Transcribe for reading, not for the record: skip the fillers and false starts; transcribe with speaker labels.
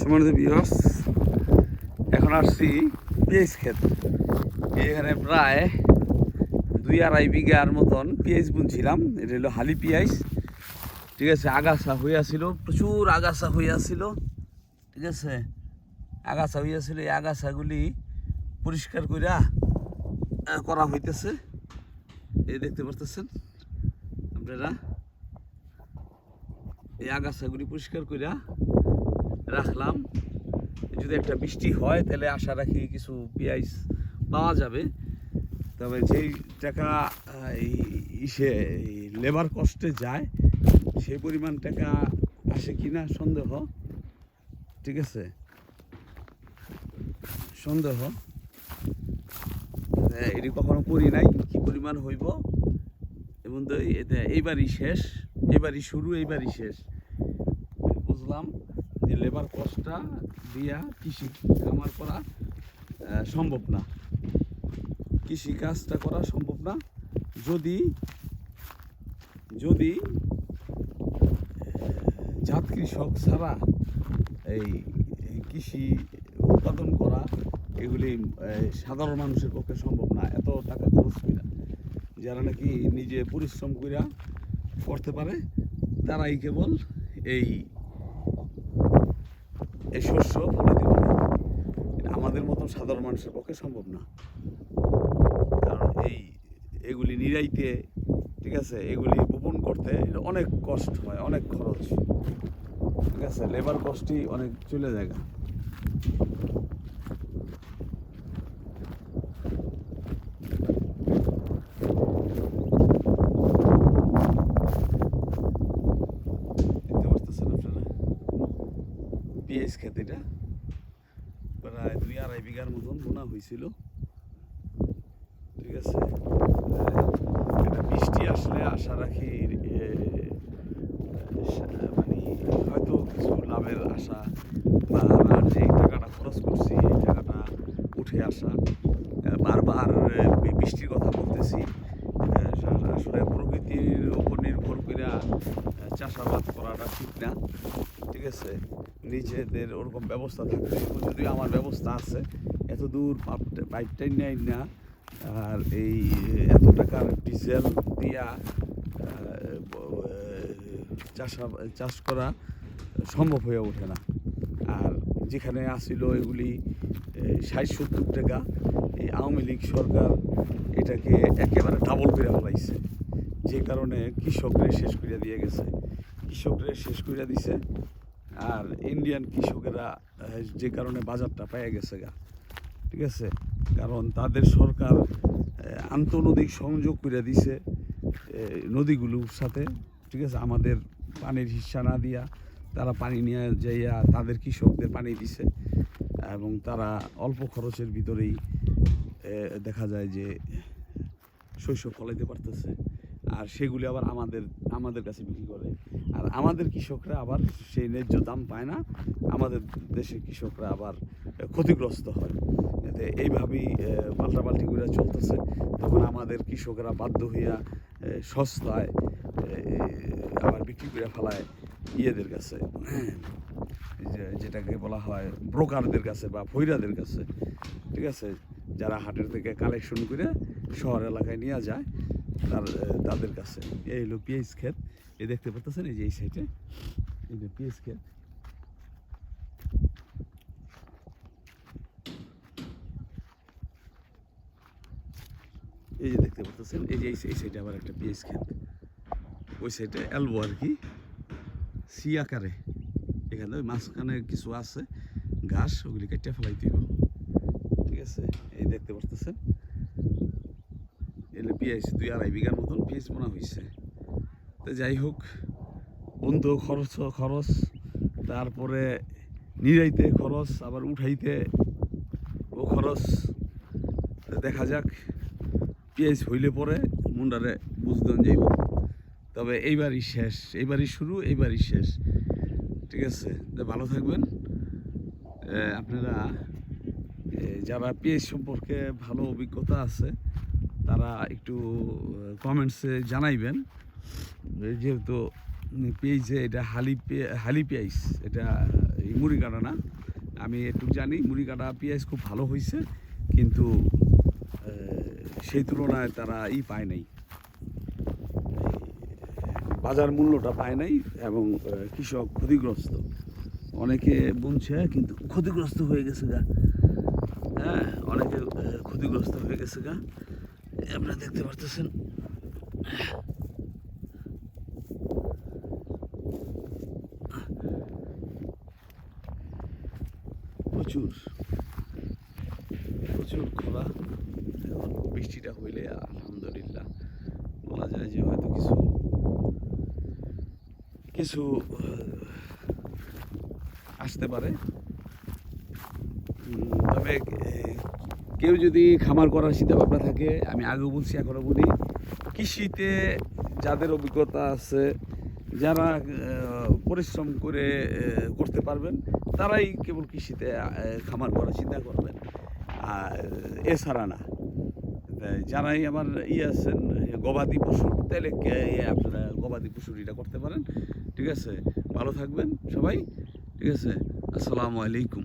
Speaker 1: সম্মানিত ভিউয়ার্স, এখন আসছি পেঁয়াজ ক্ষেত। এখানে প্রায় 2-2.5 বিঘার মতন পেঁয়াজ বুনছিলাম। এটা হলো হালি পেঁয়াজ, ঠিক আছে। আগাছা হইয়াছিল, প্রচুর আগাছা হইয়াছিল, ঠিক আছে। আগাছা হইয়াছিল, এই আগাছাগুলি পরিষ্কার করা হইতেছে। এই দেখতে পারতেছেন আপনারা, এই আগাছাগুলি পরিষ্কার কইরা রাখলাম। যদি একটা বৃষ্টি হয় তাহলে আশা রাখি কিছু পেঁয়াজ পাওয়া যাবে। তবে যেই টাকা লেবার কস্টে যায় সেই পরিমাণ টাকা আসে কিনা সন্দেহ, ঠিক আছে, সন্দেহ। এটি কখনো করি নাই, কি পরিমাণ হইব এবং তো এইবারই শেষ, এইবারই শুরু, এইবারই শেষ। বুঝলাম যে লেবার কস্টটা দিয়া কৃষি খামার করা সম্ভব না, কৃষি কাজটা করা সম্ভব না যদি যদি জাত কৃষক ছাড়া এই কৃষি উৎপাদন করা এগুলি সাধারণ মানুষের পক্ষে সম্ভব না। এত টাকা খরচ কইরা যারা নাকি নিজে পরিশ্রম কইরা করতে পারে তারাই কেবল এই শস্য ফলাতে পারে। আমাদের মতন সাধারণ মানুষের পক্ষে সম্ভব না, কারণ এগুলি নিরাইতে, ঠিক আছে, এগুলি বপন করতে অনেক কষ্ট হয়, অনেক খরচ, ঠিক আছে। লেবার কস্টই অনেক চলে যায়। দেখতে পারতেছেন আপনারা পেঁয়াজ ক্ষেত, এটা প্রায় 2-2.5 বিঘার মতন বোনা হয়েছিল, ঠিক আছে। একটা বৃষ্টি আসলে আশা রাখি মানে হয়তো কিছু লাভের আশা, বা আমার যে টাকাটা খরচ করছি এই টাকাটা উঠে আসা। বারবার বৃষ্টির কথা বলতেছি, আসলে প্রকৃতির উপর নির্ভর করে চাষাবাদ করাটা ঠিক না, ঠিক আছে। নিজেদের ওরকম ব্যবস্থা থাকবে, যদি আমার ব্যবস্থা আছে, এত দূর পাইপটাই নেয় না, আর এই এত টাকার ডিজেল দিয়া চাষ করা সম্ভব হয়ে ওঠে না। আর যেখানে আসিল এগুলি 60-70 টাকা, এই আওয়ামী লীগ সরকার এটাকে একেবারে ডাবল করে ফেলাইছে, যে কারণে কৃষকদের শেষ করে দিয়ে গেছে, কৃষকদের শেষ করে দিছে। আর ইন্ডিয়ান কৃষকেরা যে কারণে বাজারটা পেয়ে গেছে গা, ঠিক আছে, কারণ তাদের সরকার আন্তঃনদী সংযোগ করে দিছে নদীগুলোর সাথে, ঠিক আছে। আমাদের পানির হিস্সা না দিয়া তারা পানি নিয়ে যাইয়া তাদের কৃষকদের পানি দিছে, এবং তারা অল্প খরচের ভিতরেই দেখা যায় যে শস্য ফলাইতে পারতেছে, আর সেগুলি আবার আমাদের কাছে বিক্রি করে। আর আমাদের কৃষকরা আবার সেই ন্যায্য দাম পায় না, আমাদের দেশের কৃষকরা আবার ক্ষতিগ্রস্ত হয়। এইভাবেই পাল্টাপাল্টি করে চলতেছে। তখন আমাদের কৃষকরা বাধ্য হইয়া সস্তায় আবার বিক্রি করে ফেলায় ইয়েদের কাছে, যেটাকে বলা হয় ব্রোকারদের কাছে বা ফৈরাদের কাছে, ঠিক আছে, যারা হাটের থেকে কালেকশন করে শহর এলাকায় নিয়ে যায় তাদের কাছে। এই হলো পেঁয়াজ ক্ষেত, এই দেখতে পাচ্ছেন, এই যে এই সাইডে এই যে পেঁয়াজ ক্ষেত। এই যে দেখতে পাচ্ছেন, এই যে এই সাইডে আবার একটা পেঁয়াজ ক্ষেত, ওই সাইডে এলবো আর কি, সি আকারে। এখানে ওই মাঝখানে কিছু আছে ঘাস, ওগুলি কেটে ফেলাই দিব, ঠিক আছে। এই দেখতে পাচ্ছেন এলে পেঁয়াজ 2-2.5 বিঘার মতন পেঁয়াজ বোনা হয়েছে। তো যাই হোক, বন্ধু খরচ, তারপরে নিরাইতে খরচ, আবার উঠাইতে ও খরচ। দেখা যাক, পেঁয়াজ হইলে পরে মুন্ডারে বুঝদন যাইব। তবে এইবারই শেষ, এইবারই শুরু, এইবারই শেষ, ঠিক আছে। ভালো থাকবেন আপনারা। যারা পেঁয়াজ সম্পর্কে ভালো অভিজ্ঞতা আছে তারা একটু কমেন্টসে জানাইবেন, যেহেতু পেঁয়াজে এটা হালি পেঁয়াজ, এটা এই মুড়ি কাটা না, আমি একটু জানি মুড়ি কাটা পেঁয়াজ খুব ভালো হয়েছে, কিন্তু সেই তুলনায় তারা পায় নাই, বাজার মূল্যটা পায় নাই, এবং কৃষক ক্ষতিগ্রস্ত, অনেকে বুনছে কিন্তু ক্ষতিগ্রস্ত হয়ে গেছে গা। হ্যাঁ, অনেকে ক্ষতিগ্রস্ত হয়ে গেছে গা, আপনারা দেখতে পারতেছেন। প্রচুর প্রচুর খরা। এখন বৃষ্টিটা হইলে আলহামদুলিল্লাহ বলা যায় যে হয়তো কিছু কিছু আসতে পারে। তবে কেউ যদি খামার করার চিন্তা ভাবনা থাকে, আমি আগেও বলছি এখনও বলি, কৃষিতে যাদের অভিজ্ঞতা আছে, যারা পরিশ্রম করে করতে পারবেন, তারাই কেবল কৃষিতে খামার করার চিন্তা করবেন, আর এছাড়া না। যারাই আমার আছেন গবাদি পশু, তাহলে আপনারা গবাদি পশুর এটা করতে পারেন। ঠিক আছে, ভালো থাকবেন সবাই। ঠিক আছে, আসসালামু আলাইকুম।